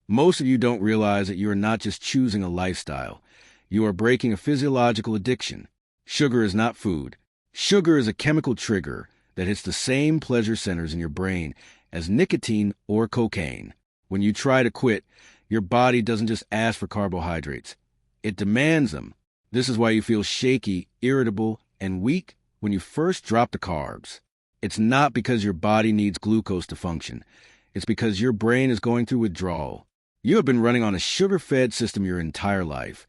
Most of you don't realize that you are not just choosing a lifestyle. You are breaking a physiological addiction. Sugar is not food. Sugar is a chemical trigger that hits the same pleasure centers in your brain as nicotine or cocaine. When you try to quit, your body doesn't just ask for carbohydrates. It demands them. This is why you feel shaky, irritable, and weak when you first drop the carbs. It's not because your body needs glucose to function. It's because your brain is going through withdrawal. You have been running on a sugar-fed system your entire life,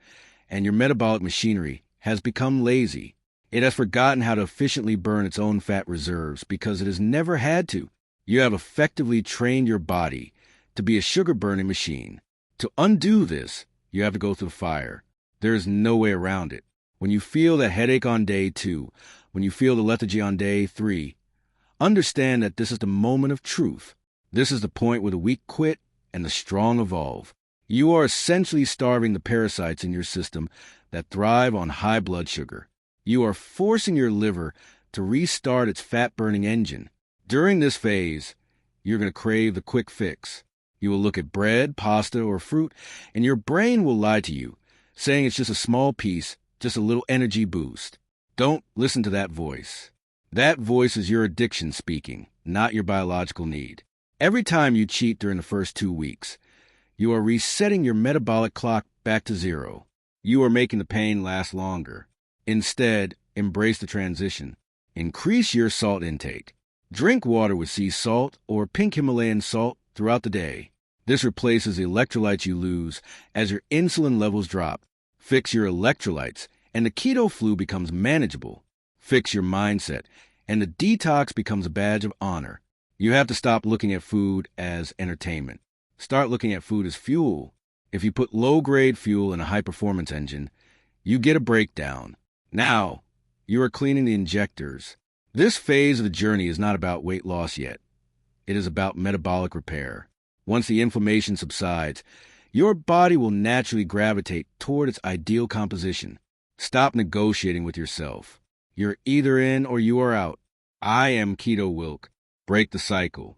and your metabolic machinery has become lazy. It has forgotten how to efficiently burn its own fat reserves because it has never had to. You have effectively trained your body to be a sugar-burning machine. To undo this, you have to go through fire. There is no way around it. When you feel that headache on day 2, when you feel the lethargy on day 3, understand that this is the moment of truth. This is the point where the weak quit and the strong evolve. You are essentially starving the parasites in your system that thrive on high blood sugar. You are forcing your liver to restart its fat-burning engine. During this phase, you're going to crave the quick fix. You will look at bread, pasta, or fruit, and your brain will lie to you, saying it's just a small piece, just a little energy boost. Don't listen to that voice. That voice is your addiction speaking, not your biological need. Every time you cheat during the first 2 weeks, you are resetting your metabolic clock back to 0. You are making the pain last longer. Instead, embrace the transition. Increase your salt intake. Drink water with sea salt or pink Himalayan salt throughout the day. This replaces the electrolytes you lose as your insulin levels drop. Fix your electrolytes, and the keto flu becomes manageable. Fix your mindset, and the detox becomes a badge of honor. You have to stop looking at food as entertainment. Start looking at food as fuel. If you put low-grade fuel in a high-performance engine, you get a breakdown. Now, you are cleaning the injectors. This phase of the journey is not about weight loss yet. It is about metabolic repair. Once the inflammation subsides, your body will naturally gravitate toward its ideal composition. Stop negotiating with yourself. You're either in or you are out. I am Keto Wilk. Break the cycle.